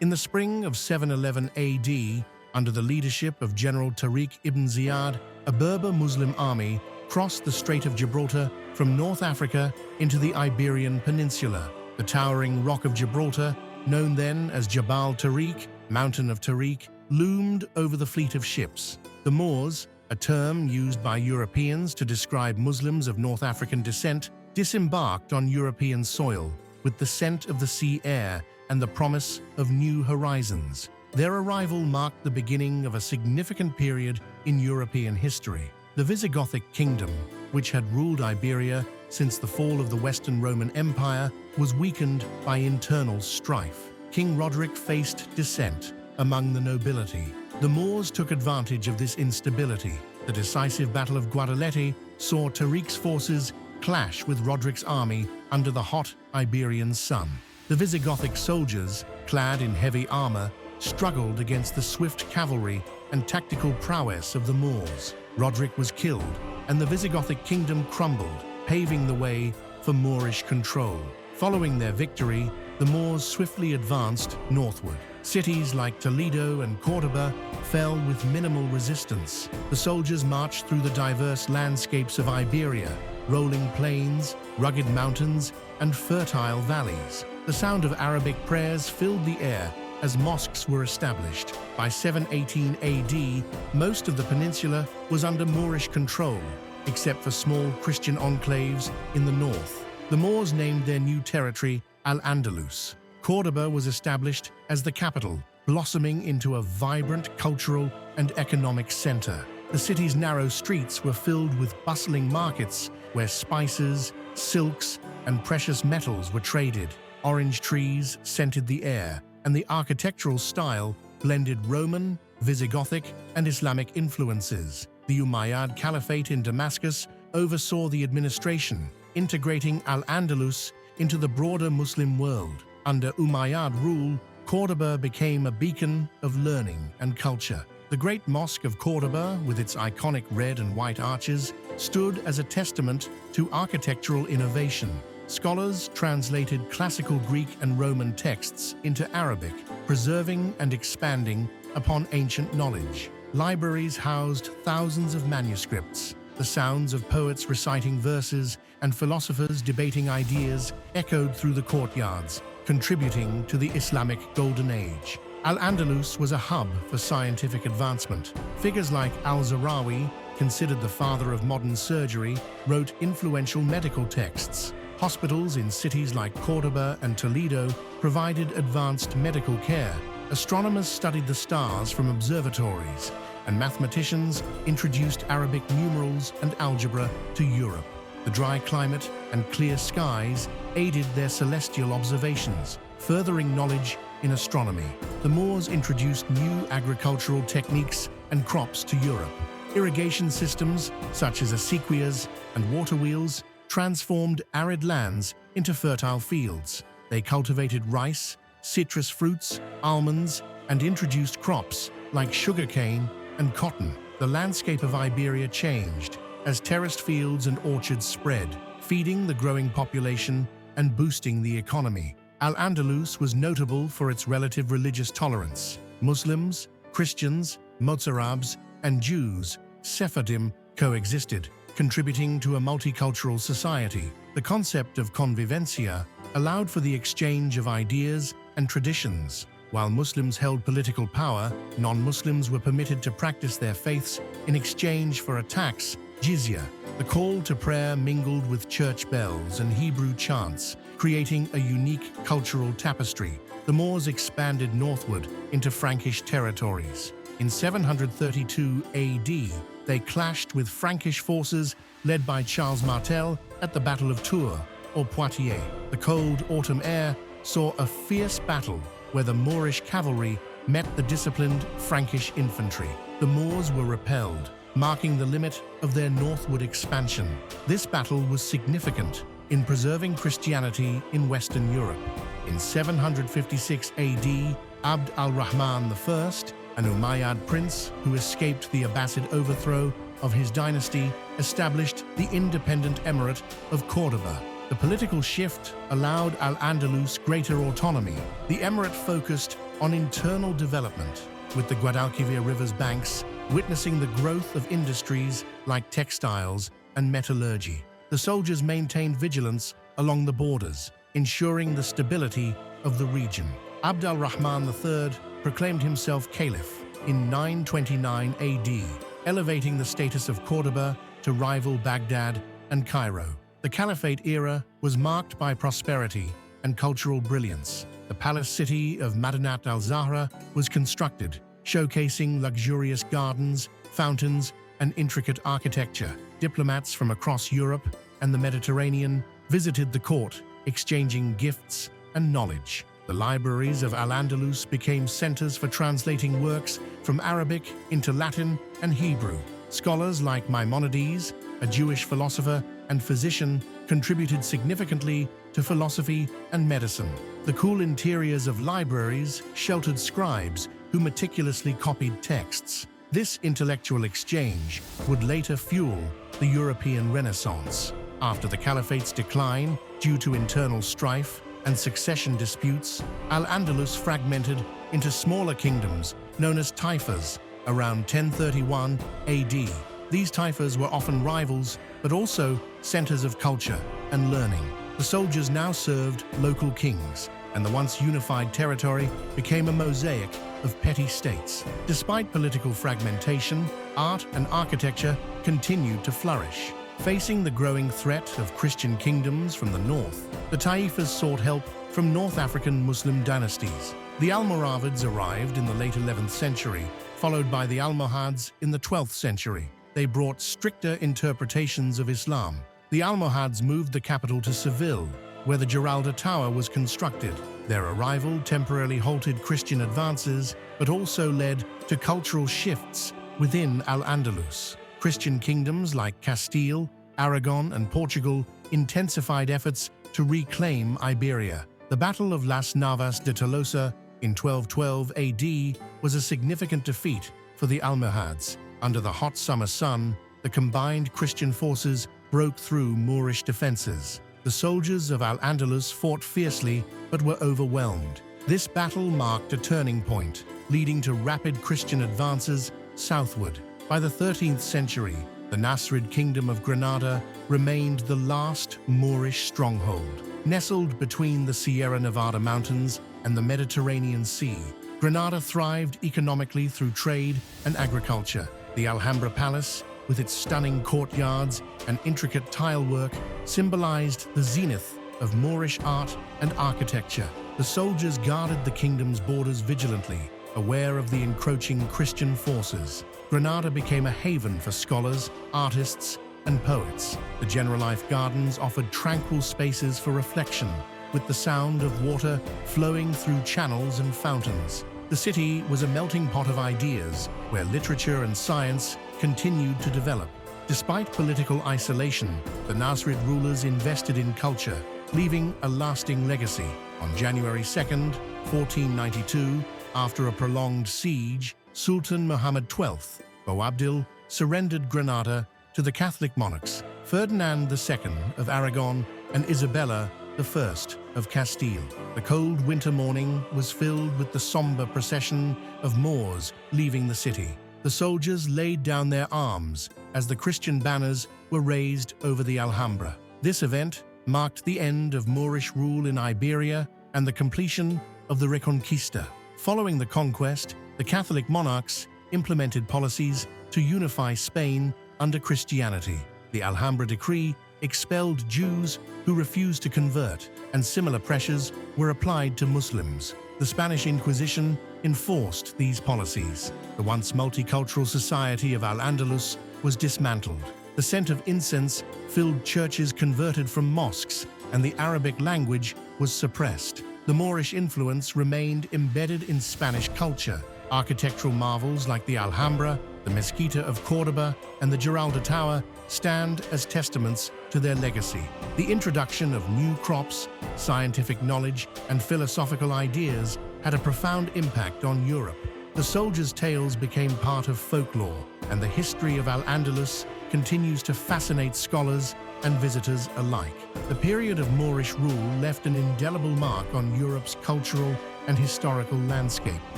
In the spring of 711 AD, under the leadership of General Tariq ibn Ziyad, a Berber Muslim army crossed the Strait of Gibraltar from North Africa into the Iberian Peninsula. The towering Rock of Gibraltar, known then as Jabal Tariq, Mountain of Tariq, loomed over the fleet of ships. The Moors, a term used by Europeans to describe Muslims of North African descent, disembarked on European soil with the scent of the sea air and the promise of new horizons. Their arrival marked the beginning of a significant period in European history. The Visigothic kingdom, which had ruled Iberia since the fall of the Western Roman Empire, was weakened by internal strife. King Roderick faced dissent among the nobility. The Moors took advantage of this instability. The decisive Battle of Guadalete saw Tariq's forces clash with Roderick's army under the hot Iberian sun. The Visigothic soldiers, clad in heavy armor, struggled against the swift cavalry and tactical prowess of the Moors. Roderick was killed, and the Visigothic kingdom crumbled, paving the way for Moorish control. Following their victory, the Moors swiftly advanced northward. Cities like Toledo and Córdoba fell with minimal resistance. The soldiers marched through the diverse landscapes of Iberia, rolling plains, rugged mountains, and fertile valleys. The sound of Arabic prayers filled the air as mosques were established. By 718 AD, most of the peninsula was under Moorish control, except for small Christian enclaves in the north. The Moors named their new territory Al-Andalus. Córdoba was established as the capital, blossoming into a vibrant cultural and economic center. The city's narrow streets were filled with bustling markets where spices, silks, and precious metals were traded. Orange trees scented the air, and the architectural style blended Roman, Visigothic, and Islamic influences. The Umayyad Caliphate in Damascus oversaw the administration, integrating Al-Andalus into the broader Muslim world. Under Umayyad rule, Córdoba became a beacon of learning and culture. The Great Mosque of Córdoba, with its iconic red and white arches, stood as a testament to architectural innovation. Scholars translated classical Greek and Roman texts into Arabic, preserving and expanding upon ancient knowledge. Libraries housed thousands of manuscripts. The sounds of poets reciting verses and philosophers debating ideas echoed through the courtyards, contributing to the Islamic Golden Age. Al-Andalus was a hub for scientific advancement. Figures like Al-Zarawi, considered the father of modern surgery, wrote influential medical texts. Hospitals in cities like Córdoba and Toledo provided advanced medical care. Astronomers studied the stars from observatories, and mathematicians introduced Arabic numerals and algebra to Europe. The dry climate and clear skies aided their celestial observations, furthering knowledge in astronomy. The Moors introduced new agricultural techniques and crops to Europe. Irrigation systems, such as acequias and water wheels, transformed arid lands into fertile fields. They cultivated rice, citrus fruits, almonds, and introduced crops like sugarcane and cotton. The landscape of Iberia changed as terraced fields and orchards spread, feeding the growing population and boosting the economy. Al-Andalus was notable for its relative religious tolerance. Muslims, Christians, Mozarabs, and Jews, Sephardim, coexisted, contributing to a multicultural society. The concept of convivencia allowed for the exchange of ideas and traditions. While Muslims held political power, non-Muslims were permitted to practice their faiths in exchange for a tax, jizya. The call to prayer mingled with church bells and Hebrew chants, creating a unique cultural tapestry. The Moors expanded northward into Frankish territories. In 732 AD, they clashed with Frankish forces led by Charles Martel at the Battle of Tours, or Poitiers. The cold autumn air saw a fierce battle where the Moorish cavalry met the disciplined Frankish infantry. The Moors were repelled, marking the limit of their northward expansion. This battle was significant in preserving Christianity in Western Europe. In 756 AD, Abd al-Rahman I, an Umayyad prince who escaped the Abbasid overthrow of his dynasty, established the independent emirate of Córdoba. The political shift allowed Al-Andalus greater autonomy. The emirate focused on internal development, with the Guadalquivir River's banks witnessing the growth of industries like textiles and metallurgy. The soldiers maintained vigilance along the borders, ensuring the stability of the region. Abd al-Rahman III proclaimed himself Caliph in 929 AD, elevating the status of Córdoba to rival Baghdad and Cairo. The Caliphate era was marked by prosperity and cultural brilliance. The palace city of Madinat al-Zahra was constructed, showcasing luxurious gardens, fountains, and intricate architecture. Diplomats from across Europe and the Mediterranean visited the court, exchanging gifts and knowledge. The libraries of Al-Andalus became centers for translating works from Arabic into Latin and Hebrew. Scholars like Maimonides, a Jewish philosopher and physician, contributed significantly to philosophy and medicine. The cool interiors of libraries sheltered scribes who meticulously copied texts. This intellectual exchange would later fuel the European Renaissance. After the Caliphate's decline due to internal strife and succession disputes, Al-Andalus fragmented into smaller kingdoms known as taifas around 1031 AD. These taifas were often rivals, but also centers of culture and learning. The soldiers now served local kings, and the once unified territory became a mosaic of petty states. Despite political fragmentation, art and architecture continued to flourish. Facing the growing threat of Christian kingdoms from the north, the taifas sought help from North African Muslim dynasties. The Almoravids arrived in the late 11th century, followed by the Almohads in the 12th century. They brought stricter interpretations of Islam. The Almohads moved the capital to Seville, where the Giralda Tower was constructed. Their arrival temporarily halted Christian advances, but also led to cultural shifts within Al-Andalus. Christian kingdoms like Castile, Aragon, and Portugal intensified efforts to reclaim Iberia. The Battle of Las Navas de Tolosa in 1212 AD was a significant defeat for the Almohads. Under the hot summer sun, the combined Christian forces broke through Moorish defenses. The soldiers of Al-Andalus fought fiercely but were overwhelmed. This battle marked a turning point, leading to rapid Christian advances southward. By the 13th century, the Nasrid Kingdom of Granada remained the last Moorish stronghold. Nestled between the Sierra Nevada mountains and the Mediterranean Sea, Granada thrived economically through trade and agriculture. The Alhambra Palace, with its stunning courtyards and intricate tilework, symbolized the zenith of Moorish art and architecture. The soldiers guarded the kingdom's borders vigilantly, aware of the encroaching Christian forces. Granada became a haven for scholars, artists, and poets. The Generalife Gardens offered tranquil spaces for reflection, with the sound of water flowing through channels and fountains. The city was a melting pot of ideas, where literature and science continued to develop. Despite political isolation, the Nasrid rulers invested in culture, leaving a lasting legacy. On January 2nd, 1492, after a prolonged siege, Sultan Muhammad XII, Boabdil, surrendered Granada to the Catholic monarchs, Ferdinand II of Aragon and Isabella I of Castile. The cold winter morning was filled with the somber procession of Moors leaving the city. The soldiers laid down their arms as the Christian banners were raised over the Alhambra. This event marked the end of Moorish rule in Iberia and the completion of the Reconquista. Following the conquest, the Catholic monarchs implemented policies to unify Spain under Christianity. The Alhambra Decree expelled Jews who refused to convert, and similar pressures were applied to Muslims. The Spanish Inquisition enforced these policies. The once multicultural society of Al-Andalus was dismantled. The scent of incense filled churches converted from mosques, and the Arabic language was suppressed. The Moorish influence remained embedded in Spanish culture. Architectural marvels like the Alhambra, the Mezquita of Córdoba, and the Giralda Tower stand as testaments to their legacy. The introduction of new crops, scientific knowledge, and philosophical ideas had a profound impact on Europe. The soldiers' tales became part of folklore, and the history of Al-Andalus continues to fascinate scholars and visitors alike. The period of Moorish rule left an indelible mark on Europe's cultural and historical landscape.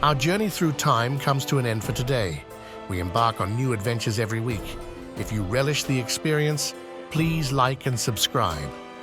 Our journey through time comes to an end for today. We embark on new adventures every week. If you relish the experience, please like and subscribe.